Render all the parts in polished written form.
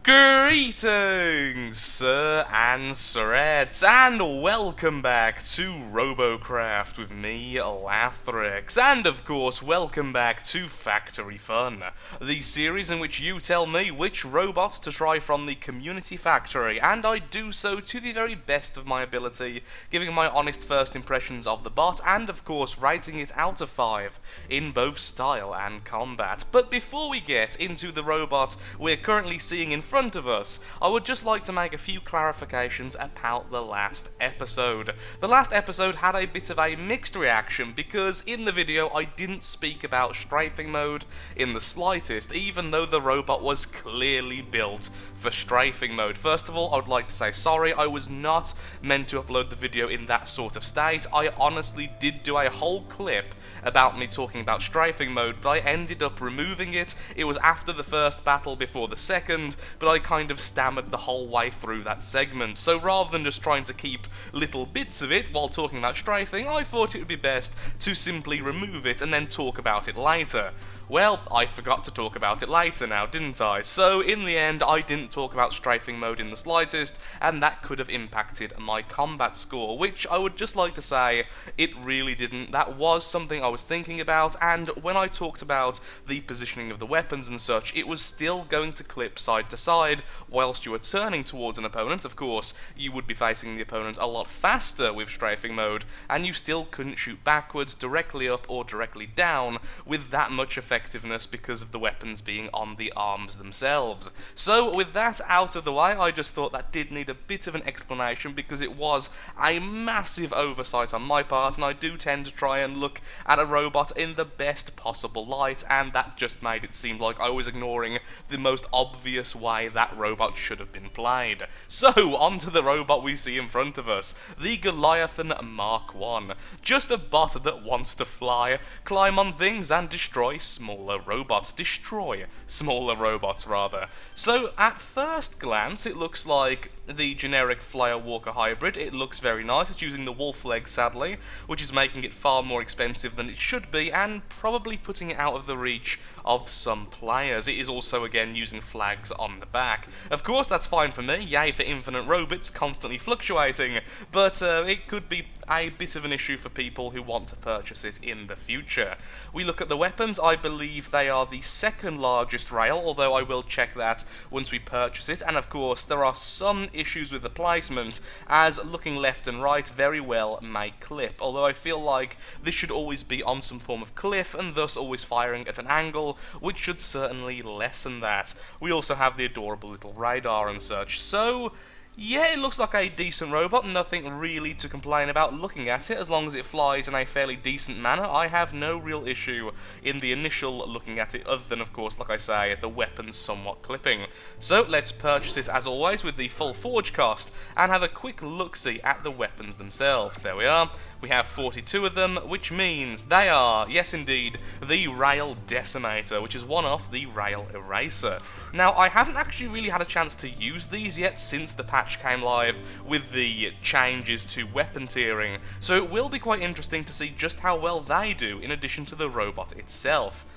Greetings, Sir and Sirettes, and welcome back to Robocraft with me, Lathrix, and of course, welcome back to Factory Fun, the series in which you tell me which robot to try from the community factory, and I do so to the very best of my ability, giving my honest first impressions of the bot, and of course, rating it out of 5 in both style and combat. But before we get into the robot we're currently seeing in front of us, I would just like to make a few clarifications about the last episode. The last episode had a bit of a mixed reaction because in the video I didn't speak about strafing mode in the slightest, even though the robot was clearly built for strafing mode. First of all, I would like to say sorry, I was not meant to upload the video in that sort of state. I honestly did do a whole clip about me talking about strafing mode, but I ended up removing it. It was after the first battle before the second, but I kind of stammered the whole way through that segment. So rather than just trying to keep little bits of it while talking about strafing, I thought it would be best to simply remove it and then talk about it later. Well, I forgot to talk about it later now, didn't I? So, in the end, I didn't talk about strafing mode in the slightest, and that could have impacted my combat score, which I would just like to say, it really didn't. That was something I was thinking about, and when I talked about the positioning of the weapons and such, it was still going to clip side to side whilst you were turning towards an opponent. Of course, you would be facing the opponent a lot faster with strafing mode, and you still couldn't shoot backwards, directly up, or directly down with that much effectiveness because of the weapons being on the arms themselves. So with that out of the way, I just thought that did need a bit of an explanation because it was a massive oversight on my part, and I do tend to try and look at a robot in the best possible light, and that just made it seem like I was ignoring the most obvious way that robot should have been played. So, onto the robot we see in front of us, the Goliathon Mk I. Just a bot that wants to fly, climb on things and destroy smaller robots. Destroy smaller robots, rather. So, at first glance, it looks like the generic flyer-walker hybrid. It looks very nice. It's using the wolf leg, sadly, which is making it far more expensive than it should be, and probably putting it out of the reach of some players. It is also, again, using flags on the back. Of course, that's fine for me. Yay for infinite robots constantly fluctuating, but it could be a bit of an issue for people who want to purchase it in the future. We look at the weapons. I believe they are the second largest rail, although I will check that once we purchase it, and of course there are some issues with the placement, as looking left and right very well may clip, although I feel like this should always be on some form of cliff and thus always firing at an angle, which should certainly lessen that. We also have the adorable little radar and such, so yeah, it looks like a decent robot, nothing really to complain about looking at it, as long as it flies in a fairly decent manner. I have no real issue in the initial looking at it, other than, of course, like I say, the weapons somewhat clipping. So, let's purchase it, as always, with the full forge cost, and have a quick look-see at the weapons themselves. There we are. We have 42 of them, which means they are, yes indeed, the Rail Decimator, which is one off the Rail Eraser. Now, I haven't actually really had a chance to use these yet since the patch came live with the changes to weapon tiering, so it will be quite interesting to see just how well they do in addition to the robot itself.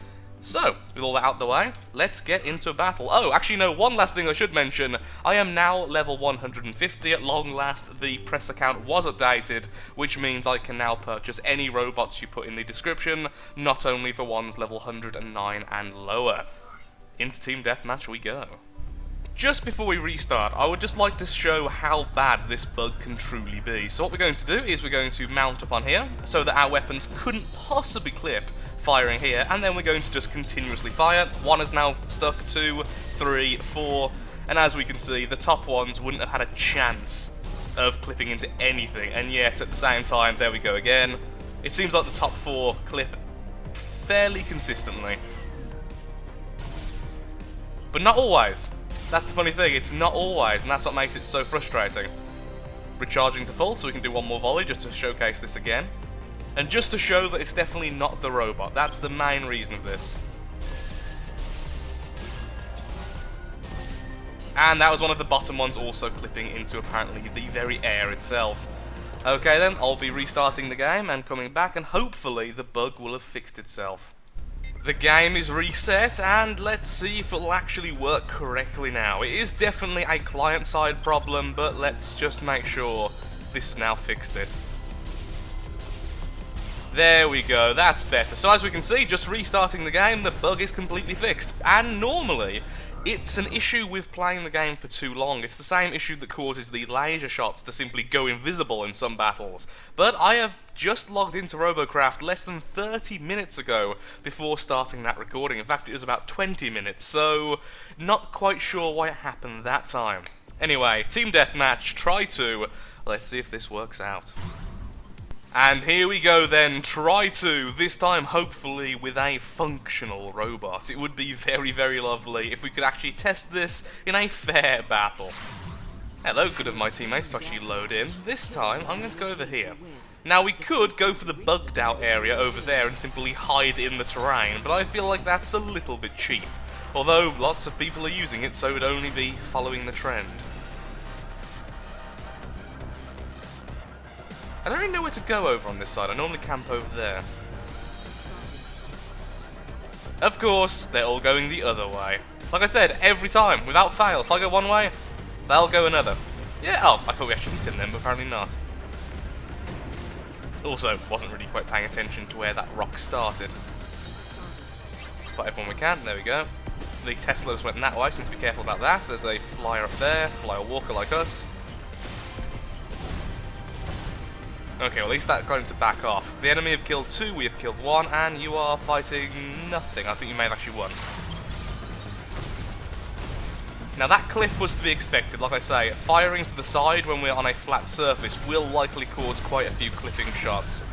So, with all that out the way, let's get into a battle. Oh, actually no, one last thing I should mention. I am now level 150 at long last. The press account was updated, which means I can now purchase any robots you put in the description, not only for ones level 109 and lower. Into Team Deathmatch we go. Just before we restart, I would just like to show how bad this bug can truly be. So what we're going to do is we're going to mount up on here, so that our weapons couldn't possibly clip firing here, and then we're going to just continuously fire. 1 is now stuck, 2, 3, 4, and as we can see, the top ones wouldn't have had a chance of clipping into anything, and yet at the same time, there we go again. It seems like the top 4 clip fairly consistently. But not always. That's the funny thing, it's not always, and that's what makes it so frustrating. Recharging to full, so we can do one more volley just to showcase this again. And just to show that it's definitely not the robot, that's the main reason of this. And that was one of the bottom ones also clipping into apparently the very air itself. Okay then, I'll be restarting the game and coming back, and hopefully the bug will have fixed itself. The game is reset, and let's see if it'll actually work correctly now. It is definitely a client-side problem, but let's just make sure this has now fixed it. There we go, that's better. So as we can see, just restarting the game, the bug is completely fixed. And normally, it's an issue with playing the game for too long. It's the same issue that causes the laser shots to simply go invisible in some battles. But I have just logged into Robocraft less than 30 minutes ago before starting that recording. In fact, it was about 20 minutes, so not quite sure why it happened that time. Anyway, Team Deathmatch, try 2. Let's see if this works out. And here we go then, try 2, this time hopefully with a functional robot. It would be very, very lovely if we could actually test this in a fair battle. Hello, good of my teammates to actually load in. This time, I'm going to go over here. Now we could go for the bugged out area over there and simply hide in the terrain, but I feel like that's a little bit cheap. Although lots of people are using it, so it would only be following the trend. I don't really know where to go over on this side. I normally camp over there. Of course, they're all going the other way. Like I said, every time, without fail. If I go one way, they'll go another. Yeah, oh, I thought we actually hit him then, but apparently not. Also, wasn't really quite paying attention to where that rock started. Spot everyone we can, there we go. The Teslas went that way, so we need to be careful about that. There's a flyer up there, flyer walker like us. Okay, well, at least that got him to back off. The enemy have killed 2, we have killed 1, and you are fighting nothing. I think you may have actually won. Now that cliff was to be expected, like I say. Firing to the side when we're on a flat surface will likely cause quite a few clipping shots.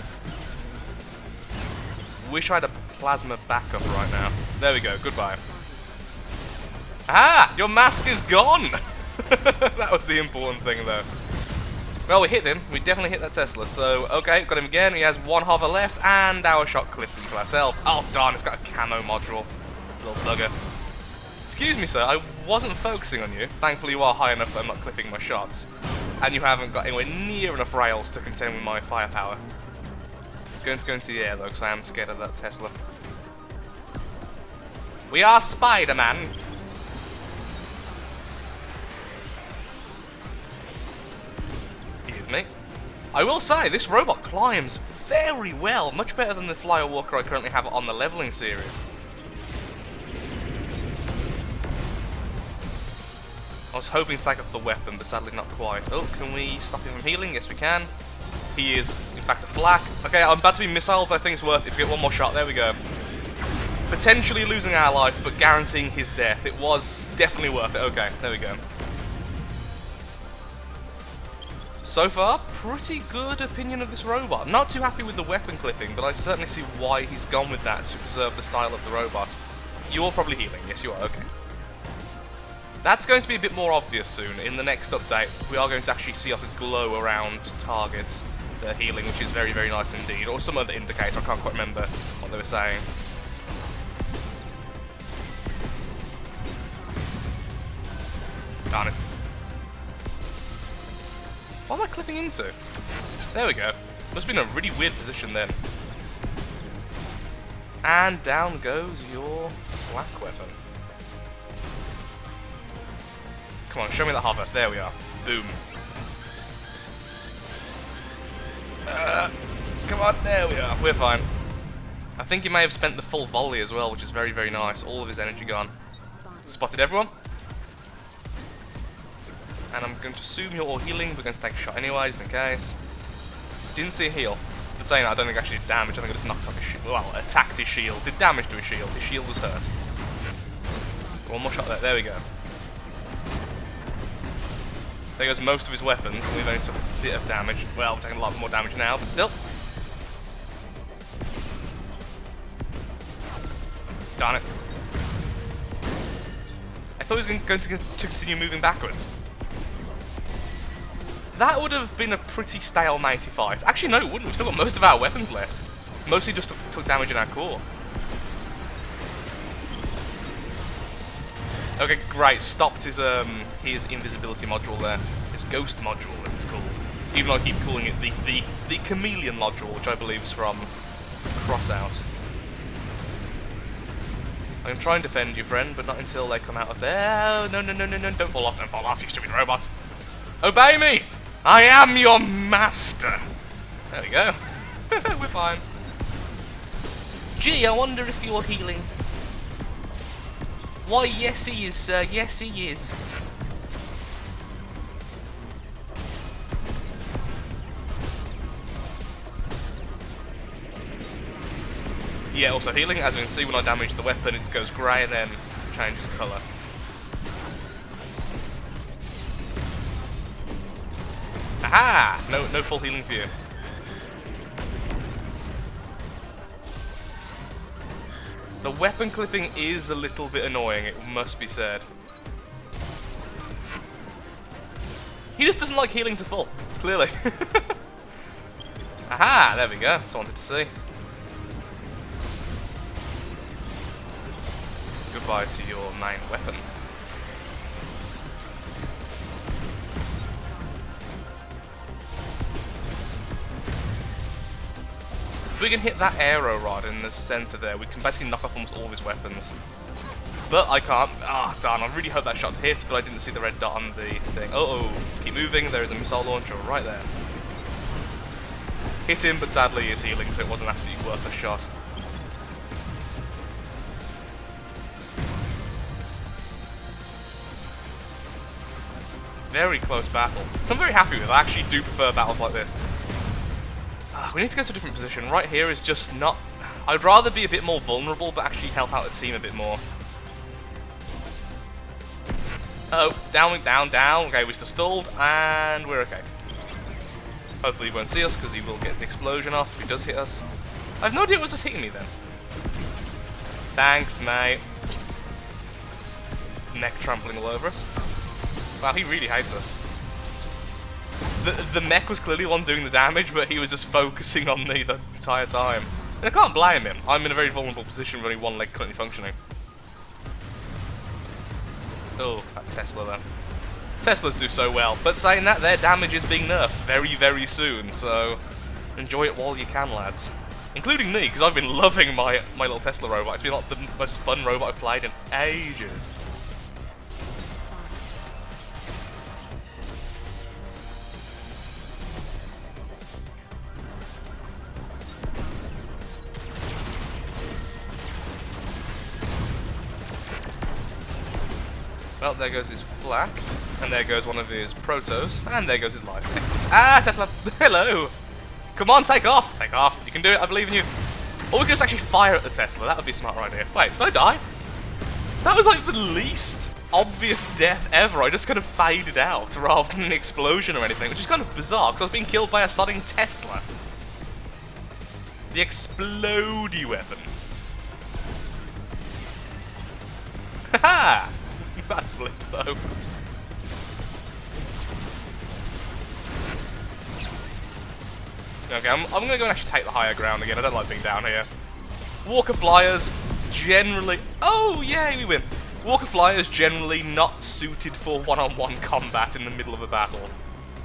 Wish I had a plasma backup right now. There we go, goodbye. Ah! Your mask is gone! That was the important thing though. Well, we hit him. We definitely hit that Tesla. So, okay, got him again. He has 1 hover left, and our shot clipped into ourselves. Oh, darn, it's got a camo module. Little bugger. Excuse me, sir. I wasn't focusing on you. Thankfully, you are high enough that I'm not clipping my shots. And you haven't got anywhere near enough rails to contend with my firepower. I'm going to go into the air, though, because I am scared of that Tesla. We are Spider-Man. Me. I will say, this robot climbs very well, much better than the flyer walker I currently have on the leveling series. I was hoping to take off the weapon, but sadly not quite. Oh, can we stop him from healing? Yes, we can. He is, in fact, a flak. Okay, I'm about to be missiled, but I think it's worth it if we get one more shot. There we go. Potentially losing our life, but guaranteeing his death. It was definitely worth it. Okay, there we go. So far, pretty good opinion of this robot. Not too happy with the weapon clipping, but I certainly see why he's gone with that to preserve the style of the robot. You're probably healing. Yes, you are. Okay. That's going to be a bit more obvious soon. In the next update, we are going to actually see like a glow around targets that are healing, which is very, very nice indeed. Or some other indicator. I can't quite remember what they were saying. Darn it. What am I clipping into? There we go. Must have been a really weird position then. And down goes your flak weapon. Come on, show me that hover. There we are. Boom. Come on, there we are. We're fine. I think he may have spent the full volley as well, which is very, very nice. All of his energy gone. Spotted everyone. And I'm going to assume you're all healing. We're going to take a shot anyway, just in case. Didn't see a heal. But saying that, I don't think it actually did damage. I think it just knocked off his shield. Well, attacked his shield. Did damage to his shield. His shield was hurt. One more shot there. There we go. There goes most of his weapons. We've only took a bit of damage. Well, we're taking a lot more damage now, but still. Darn it. I thought he was going to continue moving backwards. That would have been a pretty stale-matey fight. Actually, no, it wouldn't. We've still got most of our weapons left. Mostly just took damage in our core. Okay, great. Stopped his invisibility module there. His ghost module, as it's called. Even though I keep calling it the chameleon module, which I believe is from Crossout. I'm going to try and defend you, friend, but not until they come out of there. Oh, no, no, no, no, no, don't fall off, you stupid robot. Obey me! I am your master! There we go. We're fine. Gee, I wonder if you're healing. Why, yes he is, sir, yes he is. Yeah, also healing, as you can see when I damage the weapon, it goes grey and then changes colour. Aha! No full healing for you. The weapon clipping is a little bit annoying, it must be said. He just doesn't like healing to full, clearly. Aha! There we go, that's what I wanted to see. Goodbye to your main weapon. If we can hit that aero rod in the centre there, we can basically knock off almost all of his weapons. But I can't. Ah, darn, I really hope that shot hit, but I didn't see the red dot on the thing. Uh-oh, keep moving, there is a missile launcher right there. Hit him, but sadly he is healing, so it wasn't absolutely worth a shot. Very close battle. I'm very happy with it. I actually do prefer battles like this. We need to go to a different position. Right here is just not... I'd rather be a bit more vulnerable, but actually help out the team a bit more. Uh-oh, down. Okay, we're still stalled, and we're okay. Hopefully he won't see us, because he will get the explosion off if he does hit us. I have no idea it was just hitting me then. Thanks, mate. Neck trampling all over us. Wow, he really hates us. The mech was clearly the one doing the damage, but he was just focusing on me the entire time. And I can't blame him. I'm in a very vulnerable position with only one leg currently functioning. Oh, that Tesla then. Teslas do so well, but saying that, their damage is being nerfed very, very soon, so enjoy it while you can, lads. Including me, because I've been loving my little Tesla robot. It's been like the most fun robot I've played in ages. Well, there goes his flak, and there goes one of his protos, and there goes his life. Ah, Tesla! Hello! Come on, take off! Take off! You can do it, I believe in you. Or we could just actually fire at the Tesla, that would be a smart idea. Wait, did I die? That was like the least obvious death ever. I just kind of faded out rather than an explosion or anything, which is kind of bizarre, because I was being killed by a sodding Tesla. The explodey weapon. Haha! Bad flip though. Okay, I'm going to go and actually take the higher ground again. I don't like being down here. Walker Flyers generally... Oh, yay, we win. Walker Flyers generally not suited for one-on-one combat in the middle of a battle.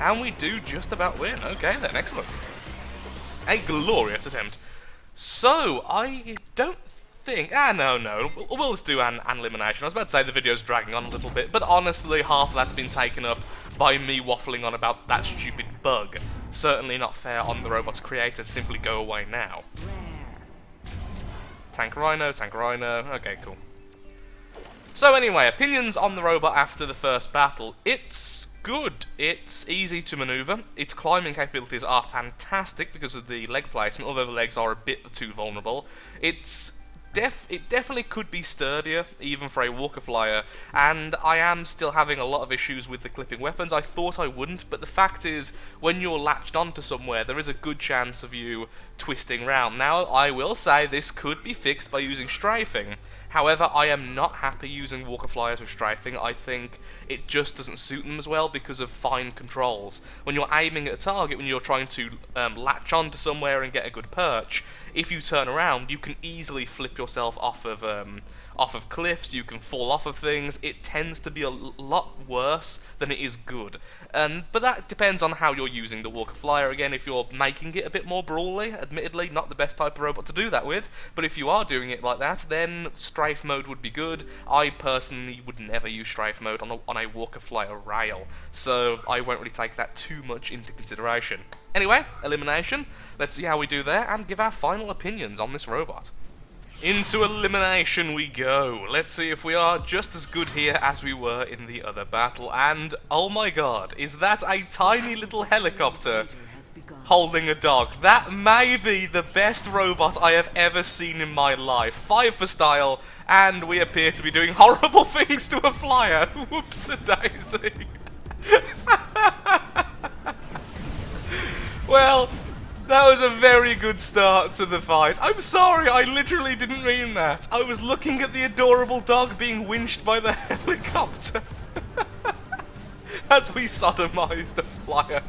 And we do just about win. Okay then, excellent. A glorious attempt. So, I don't think... no. We'll just do an elimination. I was about to say the video's dragging on a little bit, but honestly, half of that's been taken up by me waffling on about that stupid bug. Certainly not fair on the robot's creator to simply go away now. Tank Rhino. Okay, cool. So anyway, opinions on the robot after the first battle. It's good. It's easy to maneuver. Its climbing capabilities are fantastic because of the leg placement, although the legs are a bit too vulnerable. It definitely could be sturdier, even for a walker flyer, and I am still having a lot of issues with the clipping weapons. I thought I wouldn't, but the fact is, when you're latched onto somewhere, there is a good chance of you twisting round. Now, I will say this could be fixed by using strafing. However, I am not happy using walker flyers with strafing. I think it just doesn't suit them as well because of fine controls. When you're aiming at a target, when you're trying to latch onto somewhere and get a good perch, if you turn around, you can easily flip yourself off of off of cliffs, you can fall off of things. It tends to be a lot worse than it is good. But that depends on how you're using the Walker Flyer. Again, if you're making it a bit more brawly, admittedly not the best type of robot to do that with, but if you are doing it like that, then strafe mode would be good. I personally would never use strafe mode on a Walker Flyer rail, so I won't really take that too much into consideration. Anyway, elimination. Let's see how we do there and give our final opinions on this robot. Into elimination we go. Let's see if we are just as good here as we were in the other battle. And, oh my god, is that a tiny little helicopter holding a dog? That may be the best robot I have ever seen in my life. 5 for style, and we appear to be doing horrible things to a flyer. Whoops-a-daisy. Well, that was a very good start to the fight. I'm sorry, I literally didn't mean that. I was looking at the adorable dog being winched by the helicopter as we sodomized the flyer.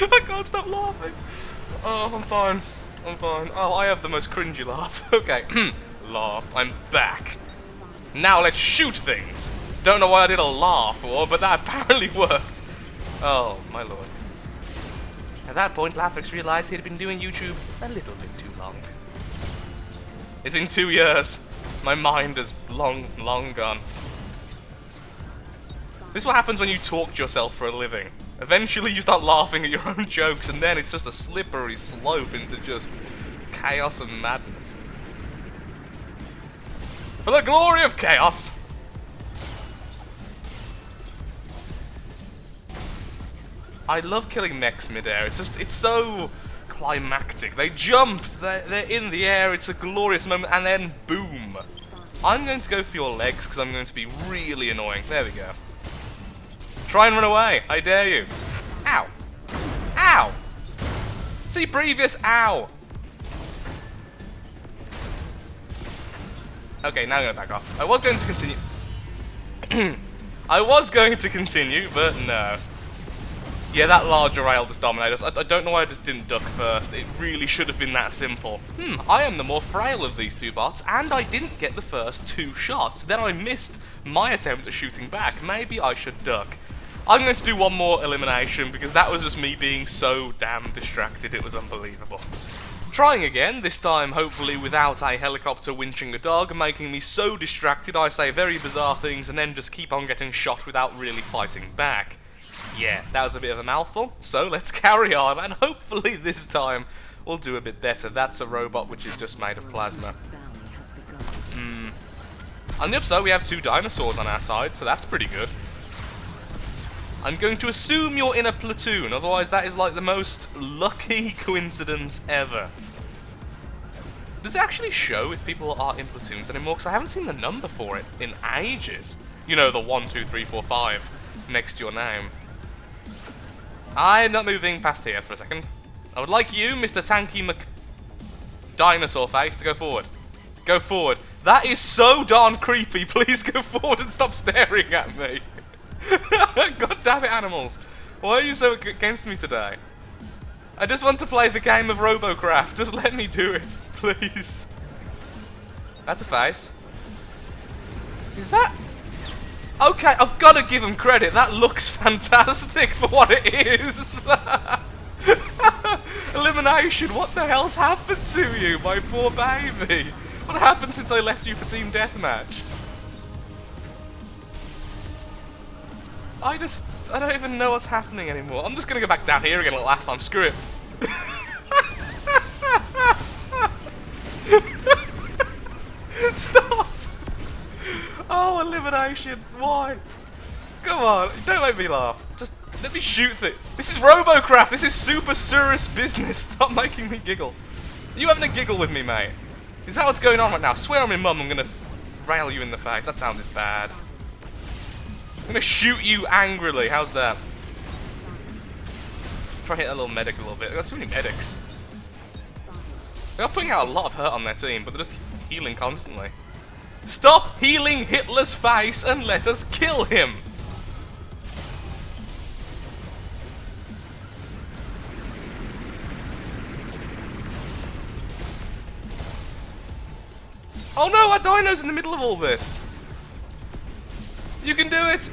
I can't stop laughing. Oh, I'm fine. I'm fine. Oh, I have the most cringy laugh. Okay, laugh. I'm back. Now let's shoot things. Don't know why I did a laugh for, but that apparently worked. Oh, my lord. At that point, Lathrix realized he had been doing YouTube a little bit too long. It's been 2 years. My mind is long gone. This is what happens when you talk to yourself for a living. Eventually you start laughing at your own jokes, and then it's just a slippery slope into just chaos and madness. For the glory of chaos! I love killing mechs mid-air. It's so climactic. They jump, they're in the air, it's a glorious moment, and then boom. I'm going to go for your legs because I'm going to be really annoying. There we go. Try and run away, I dare you. Ow. Ow. See previous, ow. Okay, now I'm going to back off. I was going to continue. I was going to continue, but no. Yeah, that larger rail just dominated us. I don't know why I just didn't duck first. It really should have been that simple. I am the more frail of these two bots, and I didn't get the first 2 shots. Then I missed my attempt at shooting back. Maybe I should duck. I'm going to do one more elimination, because that was just me being so damn distracted. It was unbelievable. Trying again, this time hopefully without a helicopter winching a dog, making me so distracted I say very bizarre things and then just keep on getting shot without really fighting back. Yeah, that was a bit of a mouthful, so let's carry on, and hopefully this time we'll do a bit better. That's a robot which is just made of plasma. On the upside, we have 2 dinosaurs on our side, so that's pretty good. I'm going to assume you're in a platoon, otherwise that is like the most lucky coincidence ever. Does it actually show if people are in platoons anymore? Because I haven't seen the number for it in ages. You know, the 1, 2, 3, 4, 5 next to your name. I'm not moving past here for a second. I would like you, Mr. Tanky Mk Dinosaur Face, to go forward. Go forward. That is so darn creepy. Please go forward and stop staring at me. God damn it, animals. Why are you so against me today? I just want to play the game of Robocraft. Just let me do it, please. That's a face. Is that... Okay, I've got to give him credit. That looks fantastic for what it is. Elimination, what the hell's happened to you, my poor baby? What happened since I left you for Team Deathmatch? I don't even know what's happening anymore. I'm just going to go back down here again like last time. Screw it. Stop! Oh, elimination. Why? Come on, don't make me laugh. Just let me shoot things. This is Robocraft. This is super serious business. Stop making me giggle. Are you having a giggle with me, mate? Is that what's going on right now? I swear on my mum I'm going to rail you in the face. That sounded bad. I'm going to shoot you angrily. How's that? Try to hit a little medic a little bit. I've got too many medics. They're putting out a lot of hurt on their team, but they're just healing constantly. Stop healing Hitler's face and let us kill him! Oh no, our dino's in the middle of all this! You can do it!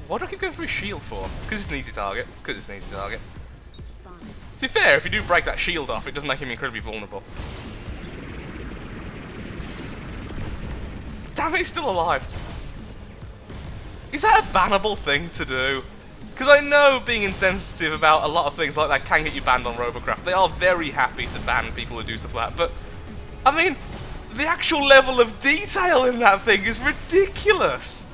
Why do I keep going for his shield for? Because it's an easy target. Because it's an easy target. To be fair, if you do break that shield off, it does make him incredibly vulnerable. Damn it, he's still alive. Is that a bannable thing to do? Because I know being insensitive about a lot of things like that can get you banned on Robocraft. They are very happy to ban people who do stuff like that, but, I mean, the actual level of detail in that thing is ridiculous.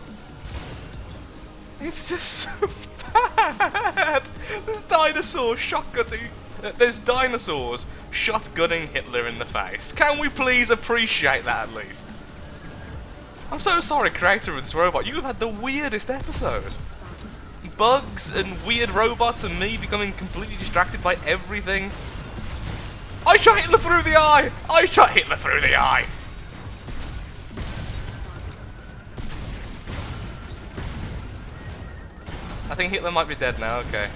It's just so bad. There's dinosaurs shotgunning. There's dinosaurs shotgunning Hitler in the face. Can we please appreciate that at least? I'm so sorry, creator of this robot. You have had the weirdest episode. Bugs and weird robots and me becoming completely distracted by everything. I shot Hitler through the eye! I shot Hitler through the eye! I think Hitler might be dead now, okay.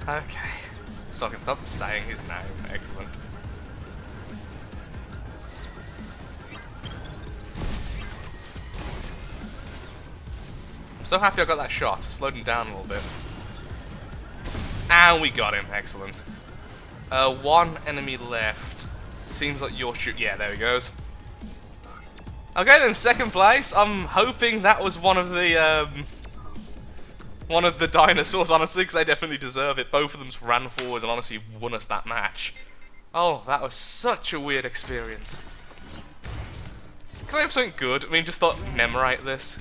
Okay. So I can stop saying his name. Excellent. I'm so happy I got that shot. Slowed him down a little bit. And we got him. Excellent. One enemy left. Seems like you're yeah, there he goes. Okay then, second place. I'm hoping that was one of the dinosaurs, honestly, because they definitely deserve it. Both of them just ran forward and honestly won us that match. Oh, that was such a weird experience. Can I have something good? I mean, just thought, memorate this.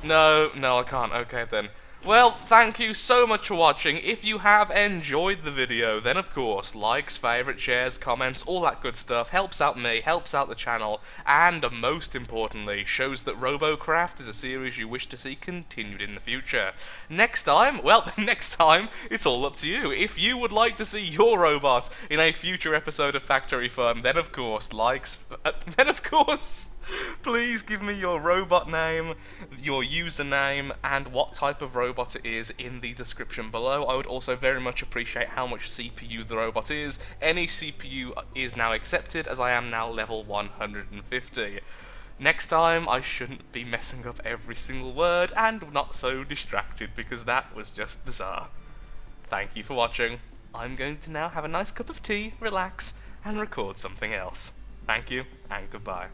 No, I can't. Okay then. Well, thank you so much for watching. If you have enjoyed the video, then of course, likes, favourites, shares, comments, all that good stuff helps out me, helps out the channel, and most importantly, shows that Robocraft is a series you wish to see continued in the future. Next time, well, next time, it's all up to you. If you would like to see your robot in a future episode of Factory Fun, then of course, please give me your robot name, your username, and what type of robot it is in the description below. I would also very much appreciate how much CPU the robot is. Any CPU is now accepted, as I am now level 150. Next time, I shouldn't be messing up every single word and not so distracted, because that was just bizarre. Thank you for watching. I'm going to now have a nice cup of tea, relax, and record something else. Thank you, and goodbye.